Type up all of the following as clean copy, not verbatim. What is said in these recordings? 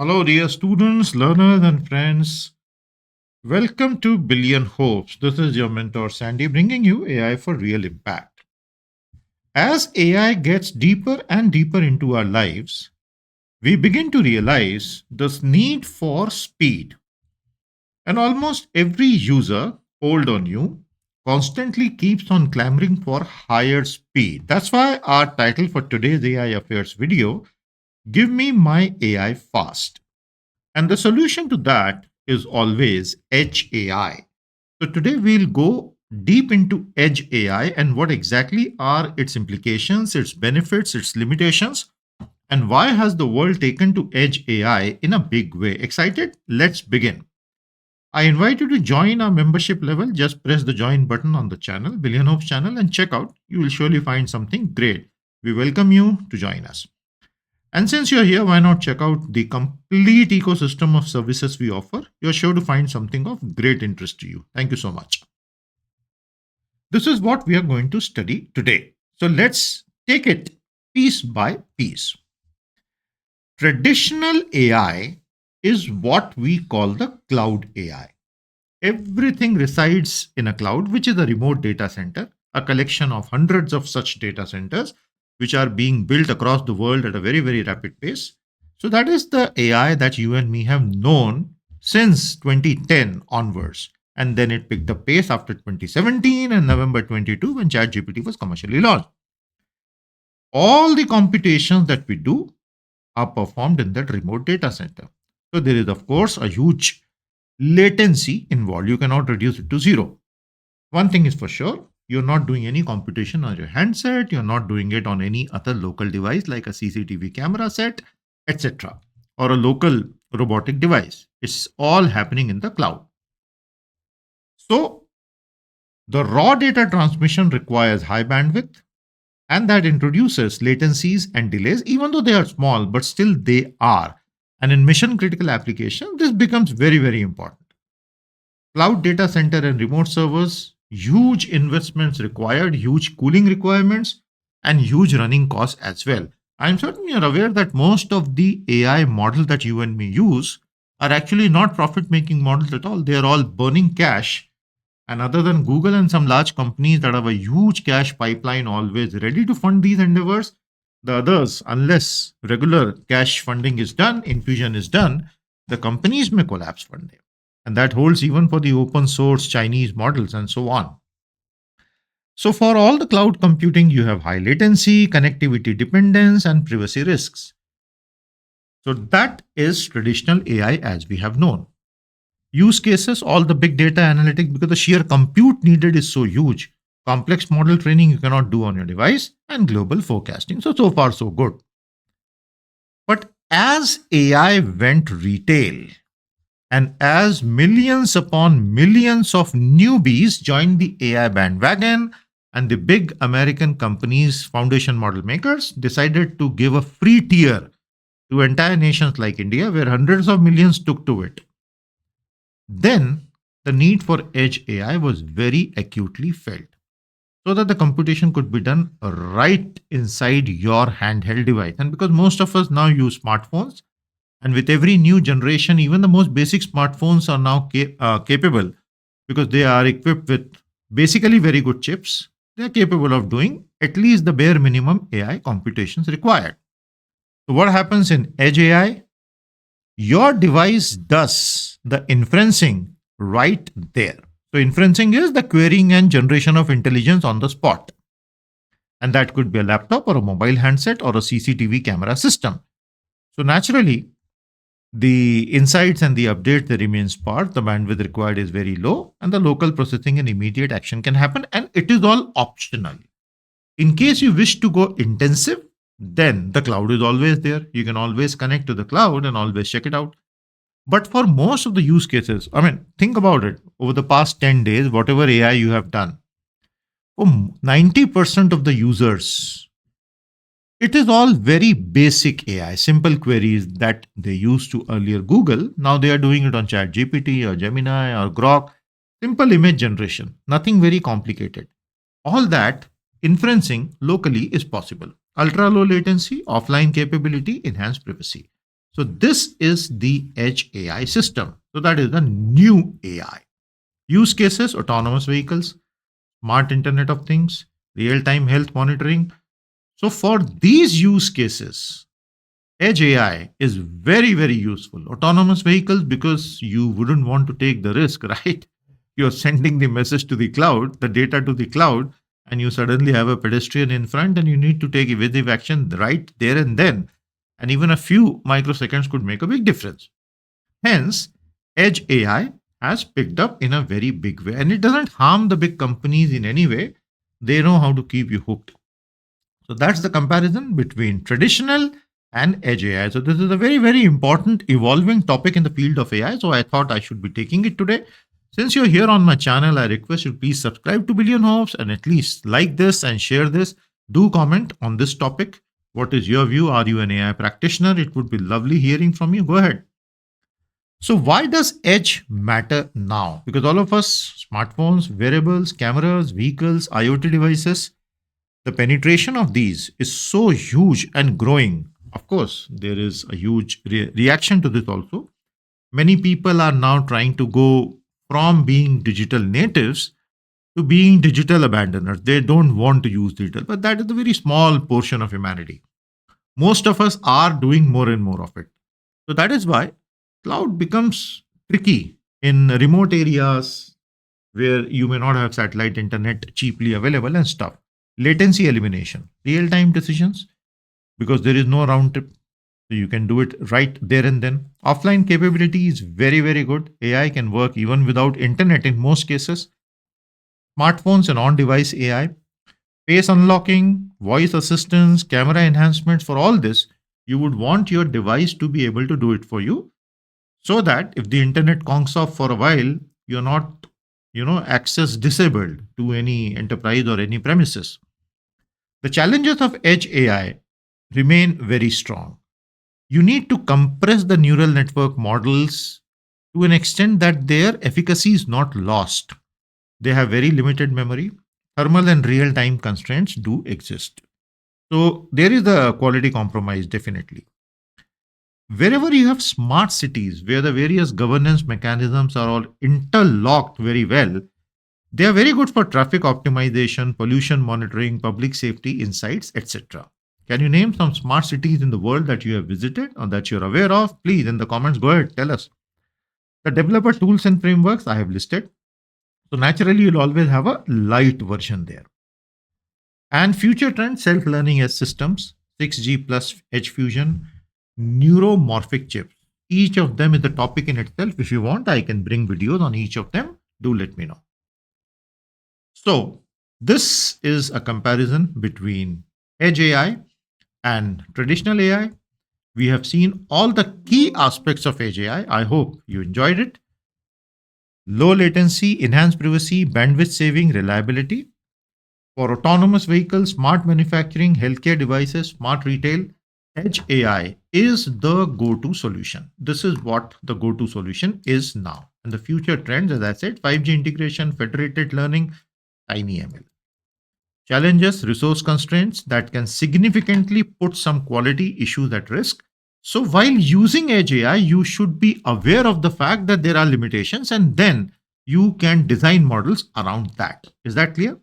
Hello, dear students, learners, and friends. Welcome to Billion Hopes. This is your mentor, Sandy, bringing you AI for real impact. As AI gets deeper and deeper into our lives, we begin to realize this need for speed. And almost every user, old or new, constantly keeps on clamoring for higher speed. That's why our title for today's AI Affairs video, Give Me My AI Fast. And the solution to that is always Edge AI. So today we'll go deep into Edge AI and what exactly are its implications, its benefits, its limitations, and why has the world taken to Edge AI in a big way. Excited? Let's begin. I invite you to join our membership level. Just press the join button on the channel, Billion Hopes channel, and check out. You will surely find something great. We welcome you to join us. And since you're here, why not check out the complete ecosystem of services we offer? You're sure to find something of great interest to you. Thank you so much. This is what we are going to study today. So let's take it piece by piece. Traditional AI is what we call the cloud AI. Everything resides in a cloud, which is a remote data center, a collection of hundreds of such data centers, which are being built across the world at a very, very rapid pace. So, that is the AI that you and me have known since 2010 onwards. And then it picked up pace after 2017 and November 22 when ChatGPT was commercially launched. All the computations that we do are performed in that remote data center. So, there is, of course, a huge latency involved. You cannot reduce it to zero. One thing is for sure, you're not doing any computation on your handset, you're not doing it on any other local device like a CCTV camera set, etc., or a local robotic device. It's all happening in the cloud. So, the raw data transmission requires high bandwidth, and that introduces latencies and delays, even though they are small, but still they are. And in mission critical application, this becomes very, very important. Cloud data center and remote servers, huge investments required, huge cooling requirements, and huge running costs as well. I'm certain you're aware that most of the AI models that you and me use are actually not profit making models at all. They are all burning cash. And other than Google and some large companies that have a huge cash pipeline always ready to fund these endeavors, the others, unless regular cash funding is done, infusion is done, the companies may collapse one day. And that holds even for the open source Chinese models and so on. So, for all the cloud computing, you have high latency, connectivity dependence, and privacy risks. So, that is traditional AI as we have known. Use cases, all the big data analytics, because the sheer compute needed is so huge. Complex model training you cannot do on your device, and global forecasting. So far, so good. But as AI went retail, and as millions upon millions of newbies joined the AI bandwagon, and the big American companies, foundation model makers, decided to give a free tier to entire nations like India, where hundreds of millions took to it, then the need for edge AI was very acutely felt so that the computation could be done right inside your handheld device. And because most of us now use smartphones, and with every new generation, even the most basic smartphones are now capable because they are equipped with basically very good chips. They are capable of doing at least the bare minimum AI computations required. So, what happens in Edge AI? Your device does the inferencing right there. So, inferencing is the querying and generation of intelligence on the spot. And that could be a laptop or a mobile handset or a CCTV camera system. So, naturally, the insights and the update they remain sparse, the bandwidth required is very low, and the local processing and immediate action can happen, and it is all optional. In case you wish to go intensive, then the cloud is always there. You can always connect to the cloud and always check it out. But for most of the use cases, I mean, think about it. Over the past 10 days, whatever AI you have done, for 90% of the users, it is all very basic AI, simple queries that they used to earlier Google. Now they are doing it on ChatGPT or Gemini or Grok. Simple image generation, nothing very complicated. All that inferencing locally is possible. Ultra low latency, offline capability, enhanced privacy. So this is the edge AI system. So that is the new AI. Use cases: autonomous vehicles, smart Internet of Things, real time health monitoring. So for these use cases, edge AI is very, very useful. Autonomous vehicles, because you wouldn't want to take the risk, right? You're sending the message to the cloud, the data to the cloud, and you suddenly have a pedestrian in front and you need to take evasive action right there and then. And even a few microseconds could make a big difference. Hence, edge AI has picked up in a very big way. And it doesn't harm the big companies in any way. They know how to keep you hooked. So that's the comparison between traditional and edge AI. So this is a very, very important evolving topic in the field of AI. So I thought I should be taking it today. Since you're here on my channel, I request you please subscribe to Billion Hopes and at least like this and share this. Do comment on this topic. What is your view? Are you an AI practitioner? It would be lovely hearing from you. Go ahead. So why does edge matter now? Because all of us, smartphones, wearables, cameras, vehicles, IoT devices, the penetration of these is so huge and growing. Of course, there is a huge reaction to this also. Many people are now trying to go from being digital natives to being digital abandoners. They don't want to use digital, but that is a very small portion of humanity. Most of us are doing more and more of it. So that is why cloud becomes tricky in remote areas where you may not have satellite internet cheaply available and stuff. Latency elimination, real time decisions, because there is no round trip. So you can do it right there and then. Offline capability is very, very good. AI can work even without internet in most cases. Smartphones and on device AI, face unlocking, voice assistance, camera enhancements. For all this, you would want your device to be able to do it for you so that if the internet conks off for a while, you're not, access disabled to any enterprise or any premises. The challenges of edge AI remain very strong. You need to compress the neural network models to an extent that their efficacy is not lost. They have very limited memory. Thermal and real time constraints do exist. So there is a quality compromise, definitely. Wherever you have smart cities where the various governance mechanisms are all interlocked very well, they are very good for traffic optimization, pollution monitoring, public safety insights, etc. Can you name some smart cities in the world that you have visited or that you're aware of? Please, in the comments, go ahead, tell us. The developer tools and frameworks I have listed. So naturally, you'll always have a light version there. And future trends, self-learning as systems, 6G plus edge fusion, neuromorphic chips. Each of them is a topic in itself. If you want, I can bring videos on each of them. Do let me know. So this is a comparison between edge AI and traditional AI. We have seen all the key aspects of edge AI. I hope you enjoyed it. Low latency, enhanced privacy, bandwidth saving, reliability. For autonomous vehicles, smart manufacturing, healthcare devices, smart retail, edge AI is the go-to solution. This is what the go-to solution is now. And the future trends, as I said, 5G integration, federated learning, tiny ML. Challenges, resource constraints that can significantly put some quality issues at risk. So while using edge AI, you should be aware of the fact that there are limitations and then you can design models around that. Is that clear?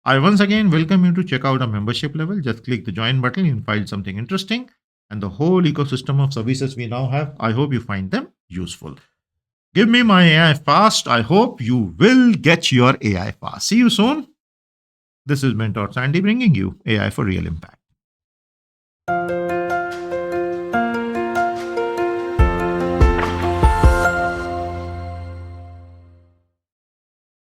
I once again welcome you to check out our membership level. Just click the join button, you'll find something interesting. And the whole ecosystem of services we now have, I hope you find them useful. Give me my AI fast. I hope you will get your AI fast. See you soon. This is Mentor Sandy bringing you AI for real impact.